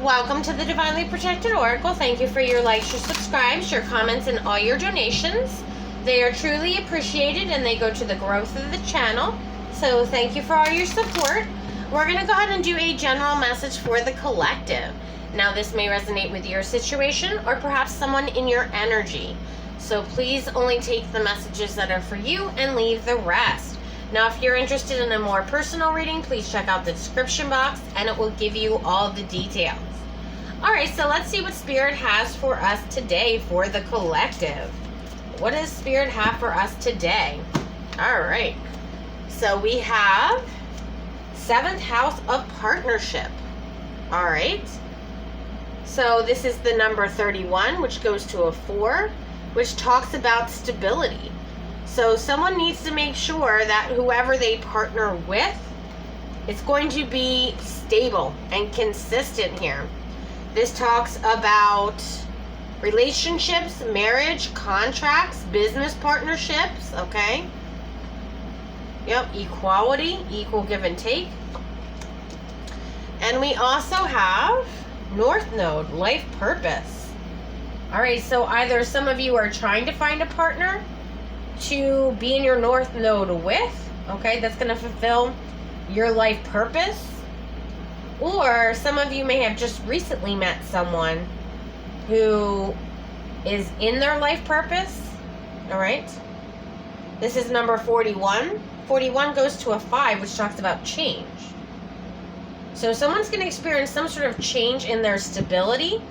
Welcome to the Divinely Protected Oracle. Thank you for your likes, your subscribes, your comments, and all your donations. They are truly appreciated and they go to the growth of the channel. So thank you for all your support. We're going to go ahead and do a general message for the collective. Now this may resonate with your situation or perhaps someone in your energy. So please only take the messages that are for you and leave the rest. Now if you're interested in a more personal reading, please check out the description box and it will give you all the details. Alright, so let's see what Spirit has for us today for the collective. What does Spirit have for us today? Alright, so we have 7th house of partnership. Alright, so this is the number 31, which goes to a 4, which talks about stability. So someone needs to make sure that whoever they partner with is going to be stable and consistent here. This talks about relationships, marriage, contracts, business partnerships, okay? Yep, equality, equal give and take. And we also have North Node, life purpose. All right, so either some of you are trying to find a partner to be in your North Node with, okay, that's going to fulfill your life purpose. Or some of you may have just recently met someone who is in their life purpose. All right. This is number 41. 41 goes to a 5, which talks about change. So someone's going to experience some sort of change in their stability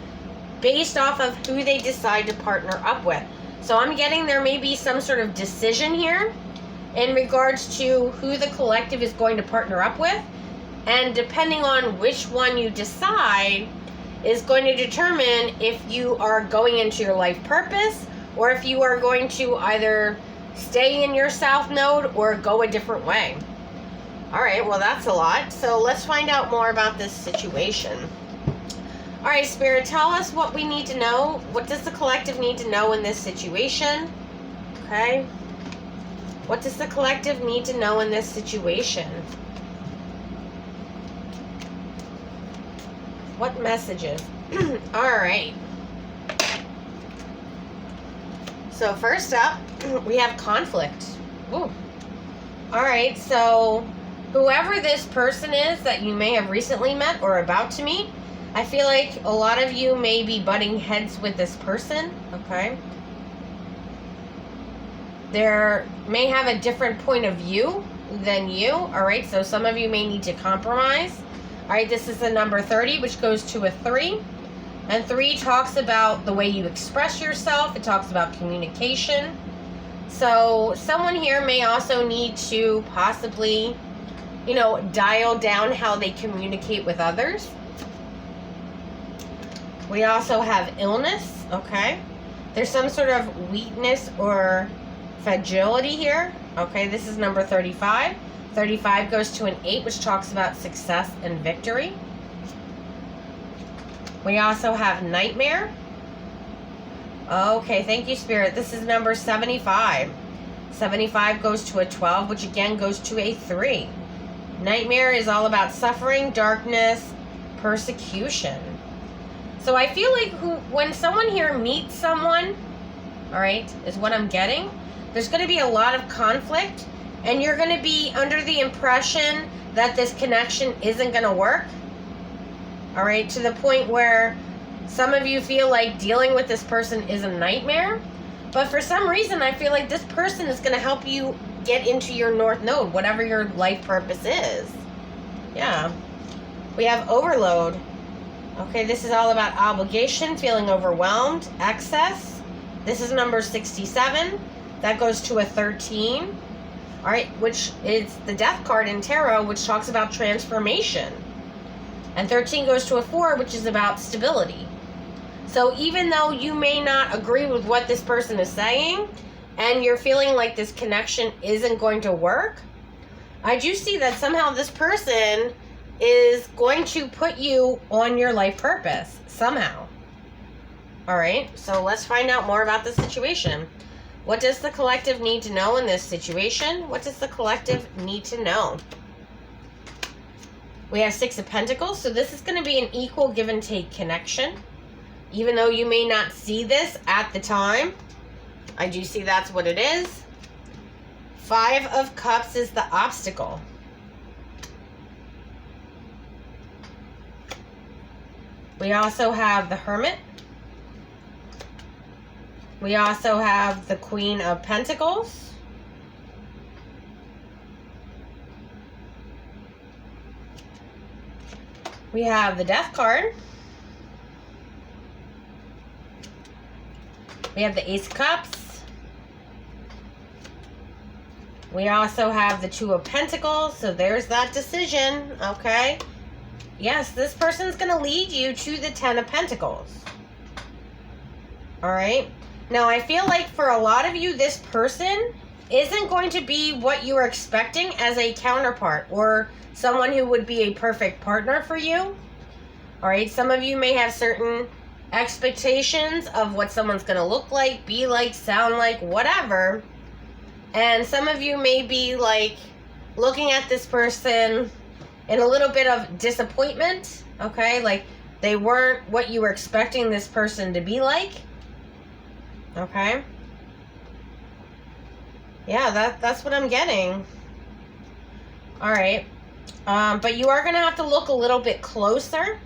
based off of who they decide to partner up with. So I'm getting there may be some sort of decision here in regards to who the collective is going to partner up with. And depending on which one you decide is going to determine if you are going into your life purpose or if you are going to either stay in your South Node or go a different way. All right, well, that's a lot. So let's find out more about this situation. All right, Spirit, tell us what we need to know. What does the collective need to know in this situation? Okay. What does the collective need to know in this situation? What messages? All right. So first up, we have conflict. Ooh. All right, so whoever this person is that you may have recently met or about to meet, I feel like a lot of you may be butting heads with this person, okay? They may have a different point of view than you, all right? So some of you may need to compromise. All right, this is the number 30, which goes to a 3. And 3 talks about the way you express yourself. It talks about communication. So someone here may also need to possibly, dial down how they communicate with others. We also have illness, okay? There's some sort of weakness or fragility here. Okay, this is number 35. 35 goes to an 8, which talks about success and victory. We also have nightmare. Okay, thank you, Spirit. This is number 75. 75 goes to a 12, which again goes to a 3. Nightmare is all about suffering, darkness, persecution. So I feel like when someone here meets someone, all right, is what I'm getting, there's going to be a lot of conflict, and you're going to be under the impression that this connection isn't going to work, all right, to the point where some of you feel like dealing with this person is a nightmare. But for some reason, I feel like this person is going to help you get into your North Node, whatever your life purpose is. Yeah. We have overload. Okay, this is all about obligation, feeling overwhelmed, excess. This is number 67. That goes to a 13. All right, which is the Death card in Tarot, which talks about transformation. And 13 goes to a 4, which is about stability. So even though you may not agree with what this person is saying, and you're feeling like this connection isn't going to work, I do see that somehow this person is going to put you on your life purpose somehow. All right, so let's find out more about the situation. What does the collective need to know in this situation? What does the collective need to know? We have Six of Pentacles. So this is going to be an equal give and take connection. Even though you may not see this at the time, I do see that's what it is. Five of Cups is the obstacle. We also have the Hermit. We also have the Queen of Pentacles. We have the Death card. We have the Ace of Cups. We also have the Two of Pentacles. So there's that decision, okay? Yes, this person's going to lead you to the Ten of Pentacles. All right? Now, I feel like for a lot of you, this person isn't going to be what you were expecting as a counterpart or someone who would be a perfect partner for you. All right? Some of you may have certain expectations of what someone's going to look like, be like, sound like, whatever. And some of you may be like looking at this person in a little bit of disappointment, okay? Like they weren't what you were expecting this person to be like, okay? Yeah, that's what I'm getting. All right. But you are going to have to look a little bit closer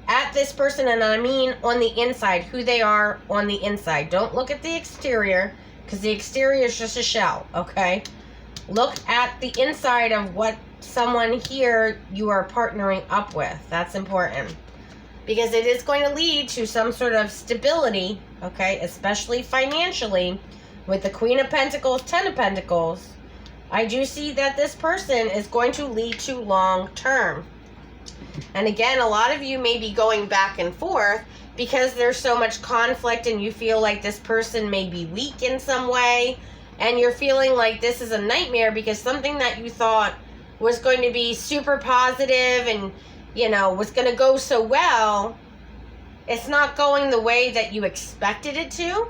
at this person, and I mean on the inside, who they are on the inside. Don't look at the exterior, because the exterior is just a shell, okay? Look at the inside of what someone here you are partnering up with. That's important, because it is going to lead to some sort of stability, okay? Especially financially, with the Queen of Pentacles, Ten of Pentacles. I do see that this person is going to lead to long term. And again, a lot of you may be going back and forth because there's so much conflict and you feel like this person may be weak in some way. And you're feeling like this is a nightmare because something that you thought was going to be super positive and, you know, was going to go so well, it's not going the way that you expected it to.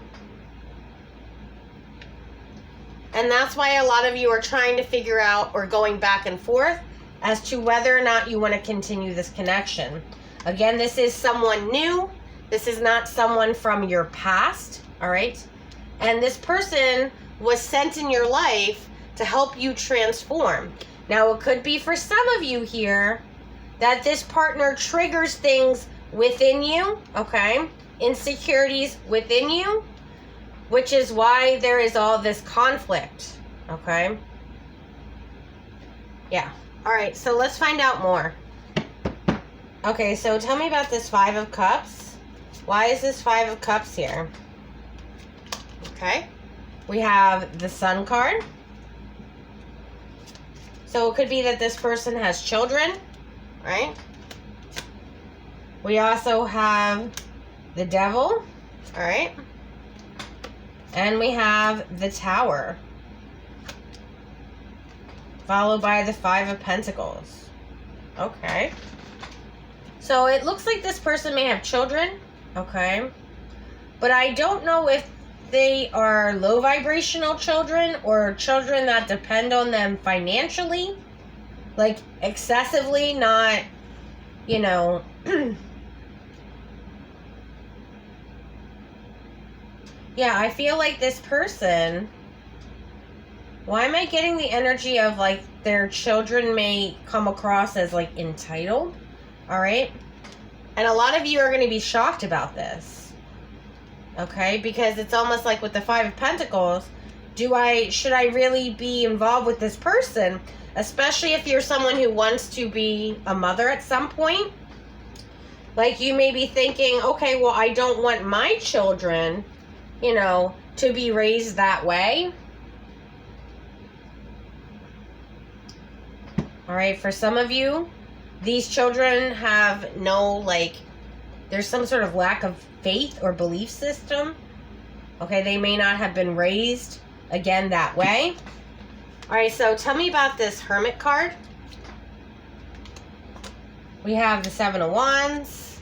And that's why a lot of you are trying to figure out or going back and forth as to whether or not you want to continue this connection. Again, this is someone new. This is not someone from your past, all right? And this person was sent in your life to help you transform. Now, it could be for some of you here that this partner triggers things within you, okay? Insecurities within you, which is why there is all this conflict, okay? Yeah. All right, so let's find out more. Okay, so tell me about this Five of Cups. Why is this Five of Cups here? Okay. We have the Sun card. So it could be that this person has children, right? We also have the Devil, all right? And we have the Tower, followed by the Five of Pentacles. Okay. So it looks like this person may have children, okay? But I don't know if they are low vibrational children or children that depend on them financially. Like excessively, not, you know... Yeah, I feel like this person... Why am I getting the energy of, like, their children may come across as, like, entitled? All right? And a lot of you are going to be shocked about this. Okay? Because it's almost like with the Five of Pentacles, should I really be involved with this person? Especially if you're someone who wants to be a mother at some point. Like, you may be thinking, okay, well, I don't want my children, you know, to be raised that way. All right, for some of you, these children have no, like, there's some sort of lack of faith or belief system. Okay, they may not have been raised, again, that way. All right, so tell me about this Hermit card. We have the Seven of Wands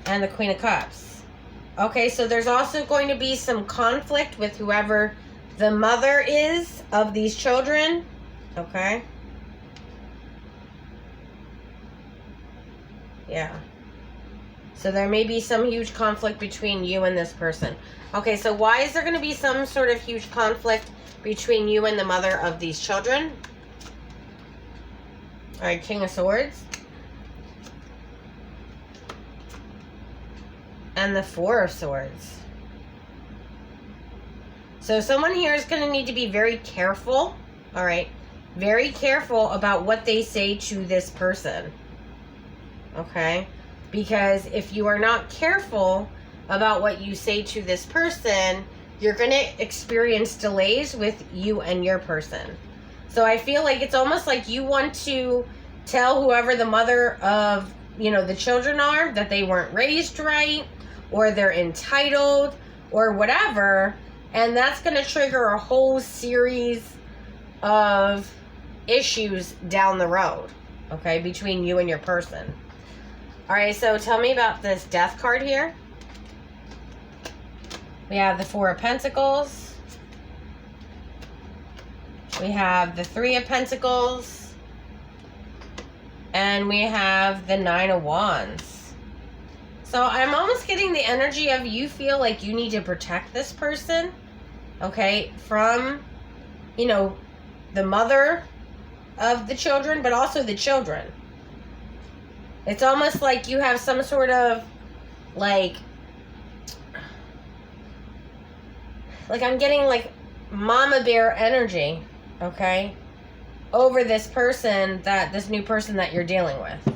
and the Queen of Cups. Okay, so there's also going to be some conflict with whoever the mother is of these children. Okay. Yeah. So there may be some huge conflict between you and this person. Okay, so why is there going to be some sort of huge conflict between you and the mother of these children? All right, King of Swords. And the Four of Swords. So someone here is going to need to be very careful, all right? Very careful about what they say to this person, okay? Because if you are not careful about what you say to this person, you're going to experience delays with you and your person. So I feel like it's almost like you want to tell whoever the mother of, the children are that they weren't raised right, or they're entitled, or whatever. And that's going to trigger a whole series of issues down the road, okay, between you and your person. All right, so tell me about this Death card here. We have the Four of Pentacles. We have the Three of Pentacles. And we have the Nine of Wands. So I'm almost getting the energy of you feel like you need to protect this person, okay, from, the mother of the children, but also the children. It's almost like you have some sort of, like I'm getting, like, mama bear energy, okay, over this person, this new person that you're dealing with.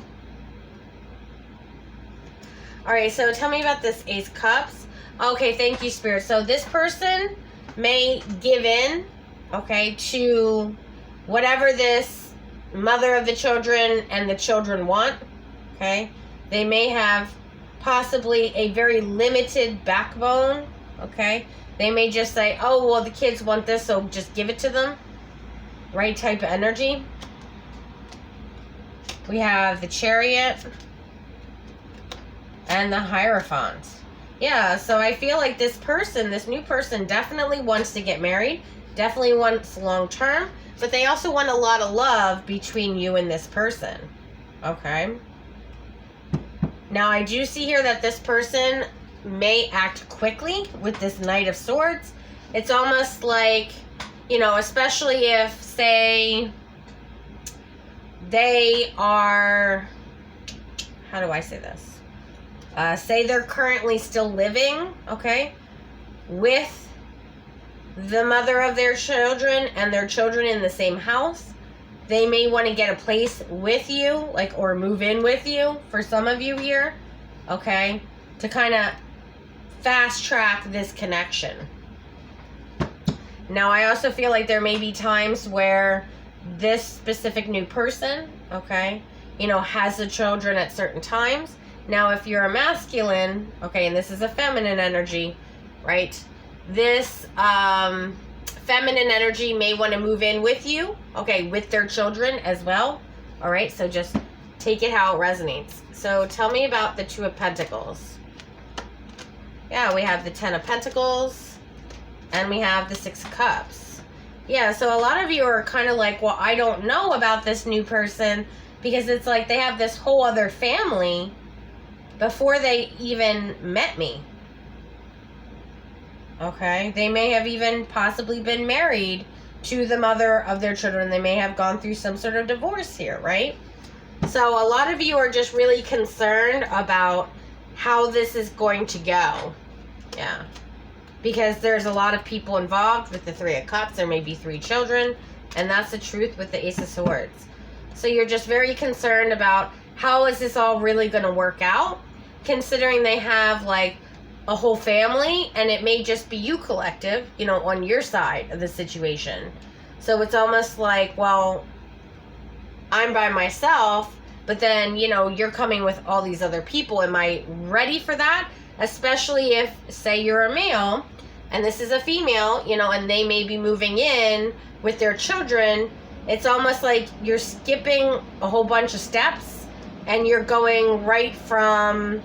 All right, so tell me about this Ace of Cups. Okay, thank you, Spirit. So this person may give in, okay, to whatever this mother of the children and the children want, okay? They may have possibly a very limited backbone, okay? They may just say, oh, well, the kids want this, so just give it to them. Right type of energy. We have the Chariot and the Hierophant. Yeah, so I feel like this new person definitely wants to get married, definitely wants long term, but they also want a lot of love between you and this person, okay? Now, I do see here that this person may act quickly with this Knight of Swords. It's almost like, especially if, say, they are, how do I say this? Say they're currently still living, okay, with the mother of their children and their children in the same house. They may want to get a place with you, or move in with you for some of you here, okay, to kind of fast track this connection. Now, I also feel like there may be times where this specific new person, okay, has the children at certain times. Now, if you're a masculine, okay, and this is a feminine energy, right? This feminine energy may want to move in with you, okay, with their children as well. All right, so just take it how it resonates. So tell me about the Two of Pentacles. Yeah, we have the Ten of Pentacles, and we have the Six of Cups. Yeah, so a lot of you are kind of like, well, I don't know about this new person, because it's like they have this whole other family before they even met me. Okay, they may have even possibly been married to the mother of their children. They may have gone through some sort of divorce here, right? So a lot of you are just really concerned about how this is going to go. Yeah. Because there's a lot of people involved with the Three of Cups. There may be 3 children. And that's the truth with the Ace of Swords. So you're just very concerned about how is this all really going to work out? Considering they have, like, a whole family, and it may just be you collective, on your side of the situation. So it's almost like, well, I'm by myself, but then, you're coming with all these other people. Am I ready for that? Especially if, say, you're a male, and this is a female, and they may be moving in with their children. It's almost like you're skipping a whole bunch of steps, and you're going right from,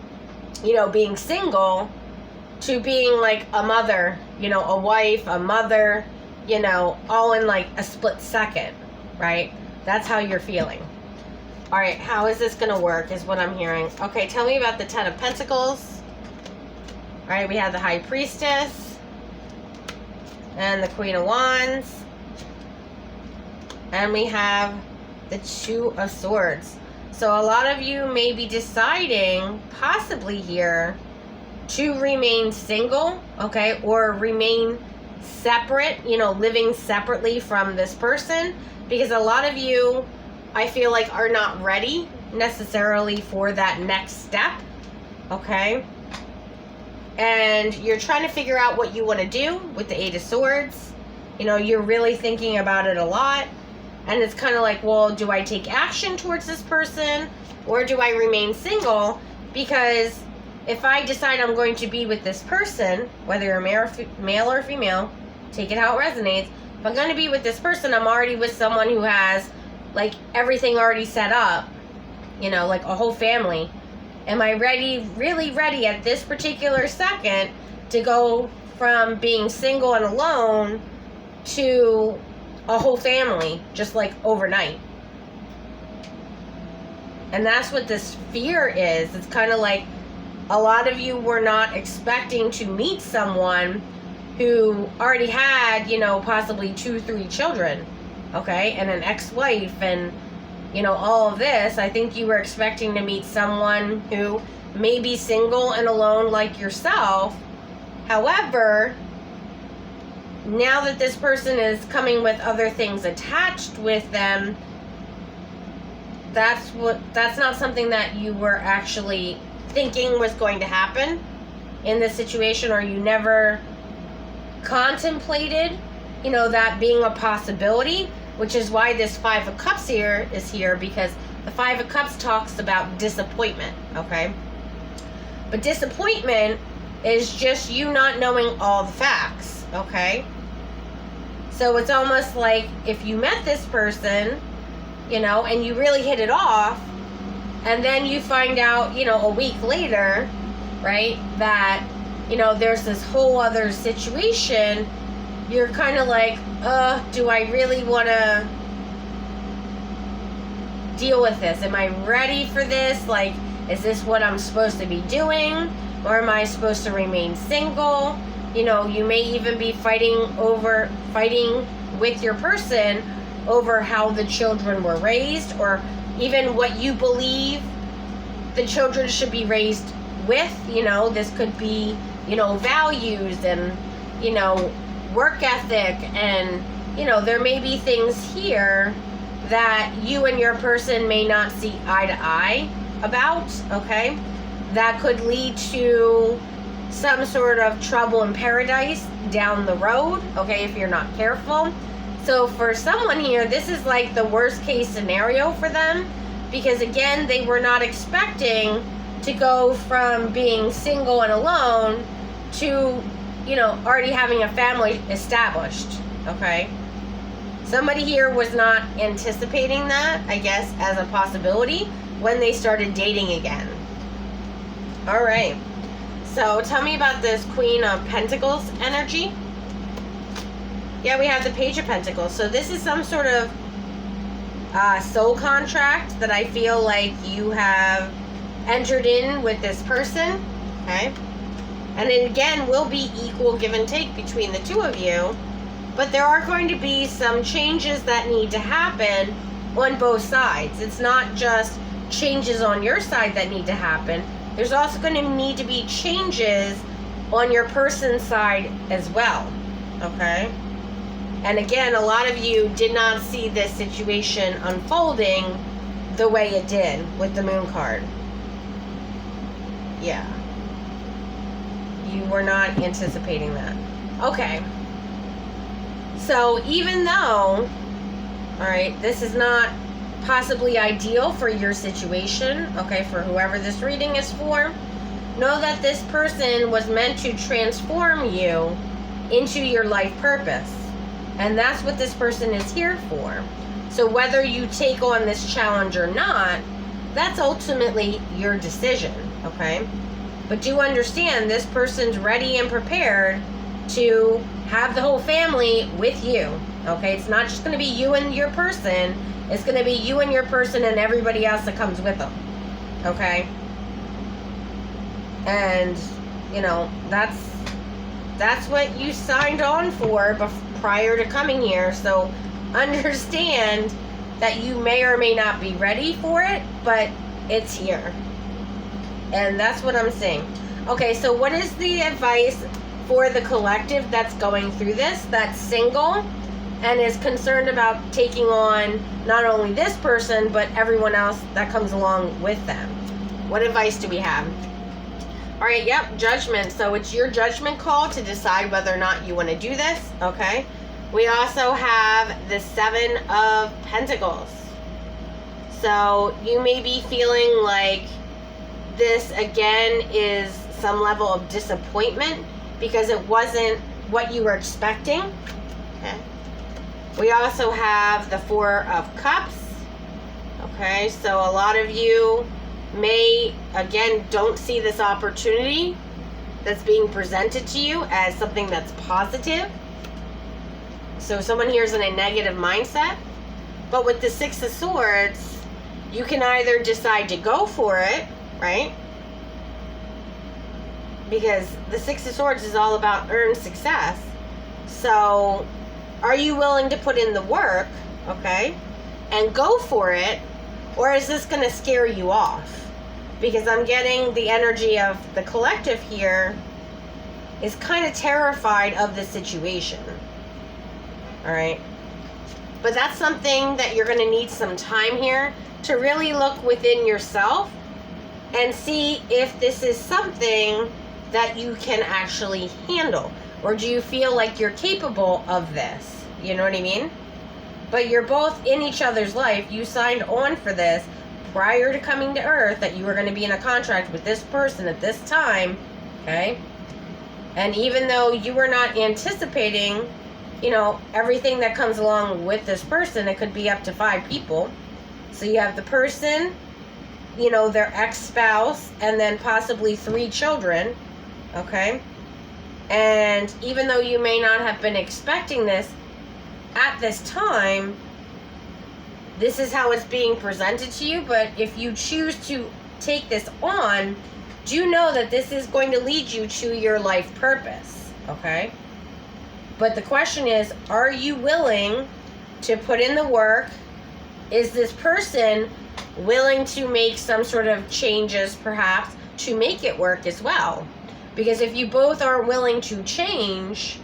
being single to being like a mother, a wife, a mother, all in like a split second, right? That's how you're feeling. All right, how is this going to work is what I'm hearing. Okay, tell me about the Ten of Pentacles. All right, we have the High Priestess and the Queen of Wands. And we have the Two of Swords. So a lot of you may be deciding, possibly here, to remain single, okay, or remain separate, you know, living separately from this person, because a lot of you, I feel like, are not ready necessarily for that next step, okay? And you're trying to figure out what you want to do with the Eight of Swords. You know, you're really thinking about it a lot. And it's kind of like, well, do I take action towards this person or do I remain single? Because if I decide I'm going to be with this person, whether you're male or female, take it how it resonates. If I'm going to be with this person, I'm already with someone who has like everything already set up, you know, like a whole family. Am I ready, really ready at this particular second to go from being single and alone to a whole family just like overnight? And that's what this fear is. It's kind of like a lot of you were not expecting to meet someone who already had, you know, possibly 2-3 children, okay, and an ex-wife and, you know, all of this. I think you were expecting to meet someone who may be single and alone like yourself. However, now that this person is coming with other things attached with them, that's not something that you were actually thinking was going to happen in this situation, or you never contemplated, you know, that being a possibility, which is why this Five of Cups here is here, because the Five of Cups talks about disappointment, okay? But disappointment is just you not knowing all the facts, okay? So it's almost like if you met this person, you know, and you really hit it off, and then you find out, you know, a week later, right, that, you know, there's this whole other situation, you're kind of like, do I really want to deal with this? Am I ready for this? Like, is this what I'm supposed to be doing? Or am I supposed to remain single? You know, you may even be fighting with your person over how the children were raised, or even what you believe the children should be raised with. You know, this could be, you know, values and, you know, work ethic, and, you know, there may be things here that you and your person may not see eye to eye about, okay? That could lead to some sort of trouble in paradise down the road, okay, if you're not careful. So for someone here, this is like the worst case scenario for them, because again, they were not expecting to go from being single and alone to, you know, already having a family established, okay? Somebody here was not anticipating that, I guess, as a possibility when they started dating again. All right. So tell me about this Queen of Pentacles energy. Yeah, we have the Page of Pentacles. So this is some sort of soul contract that I feel like you have entered in with this person, okay? And it again will be equal give and take between the two of you, but there are going to be some changes that need to happen on both sides. It's not just changes on your side that need to happen. There's also going to need to be changes on your person's side as well, okay? And again, a lot of you did not see this situation unfolding the way it did with the Moon card. Yeah. You were not anticipating that. Okay. So even though, all right, this is not possibly ideal for your situation, okay, for whoever this reading is for, know that this person was meant to transform you into your life purpose. And that's what this person is here for. So whether you take on this challenge or not, that's ultimately your decision, okay? But do understand, this person's ready and prepared to have the whole family with you, okay? It's not just going to be you and your person. It's going to be you and your person and everybody else that comes with them. Okay? And, you know, that's what you signed on for prior to coming here. So understand that you may or may not be ready for it, but it's here. And that's what I'm saying. Okay, so what is the advice for the collective that's going through this, that's single and is concerned about taking on not only this person, but everyone else that comes along with them? What advice do we have? All right, yep, judgment. So it's your judgment call to decide whether or not you want to do this, okay? We also have the 7 of Pentacles. So you may be feeling like this, again, is some level of disappointment because it wasn't what you were expecting, okay? We also have the 4 of Cups, okay? So a lot of you may, again, don't see this opportunity that's being presented to you as something that's positive. So someone here is in a negative mindset. But with the 6 of Swords, you can either decide to go for it, right? Because the 6 of Swords is all about earned success. So are you willing to put in the work, okay, and go for it? Or is this going to scare you off? Because I'm getting the energy of the collective here is kind of terrified of the situation. All right. But that's something that you're going to need some time here to really look within yourself and see if this is something that you can actually handle. Or do you feel like you're capable of this? You know what I mean? But you're both in each other's life. You signed on for this prior to coming to Earth, that you were going to be in a contract with this person at this time, okay? And even though you were not anticipating, you know, everything that comes along with this person, it could be up to 5 people. So you have the person, you know, their ex-spouse, and then possibly 3 children, okay? And even though you may not have been expecting this at this time, this is how it's being presented to you. But if you choose to take this on, do know that this is going to lead you to your life purpose, okay? But the question is, are you willing to put in the work? Is this person willing to make some sort of changes, perhaps, to make it work as well? Because if you both are willing to change,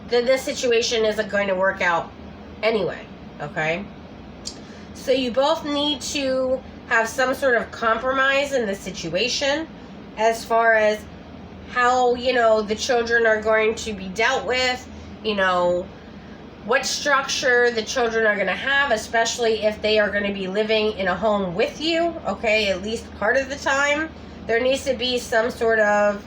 then this situation isn't going to work out anyway, okay? So you both need to have some sort of compromise in the situation as far as how, you know, the children are going to be dealt with, you know, what structure the children are going to have, especially if they are going to be living in a home with you, okay, at least part of the time. There needs to be some sort of,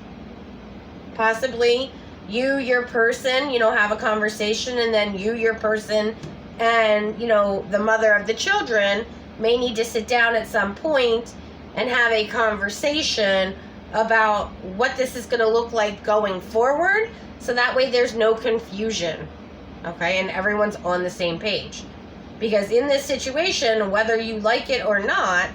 possibly, you, your person, you know, have a conversation, and then you, your person, and, you know, the mother of the children may need to sit down at some point and have a conversation about what this is going to look like going forward, so that way there's no confusion, okay, and everyone's on the same page. Because in this situation, whether you like it or not,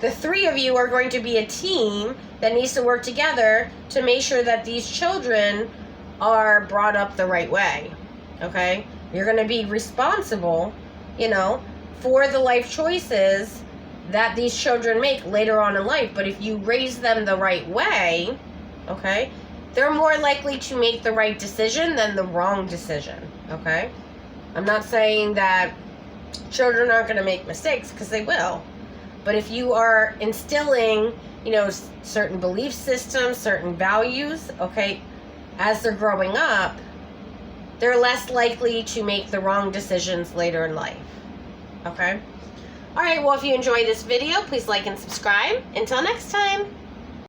the 3 of you are going to be a team that needs to work together to make sure that these children are brought up the right way, okay? You're going to be responsible, you know, for the life choices that these children make later on in life. But if you raise them the right way, okay, they're more likely to make the right decision than the wrong decision, okay? I'm not saying that children aren't going to make mistakes, because they will. But if you are instilling, you know, certain belief systems, certain values, okay, as they're growing up, they're less likely to make the wrong decisions later in life, okay? All right, well, if you enjoyed this video, please like and subscribe. Until next time.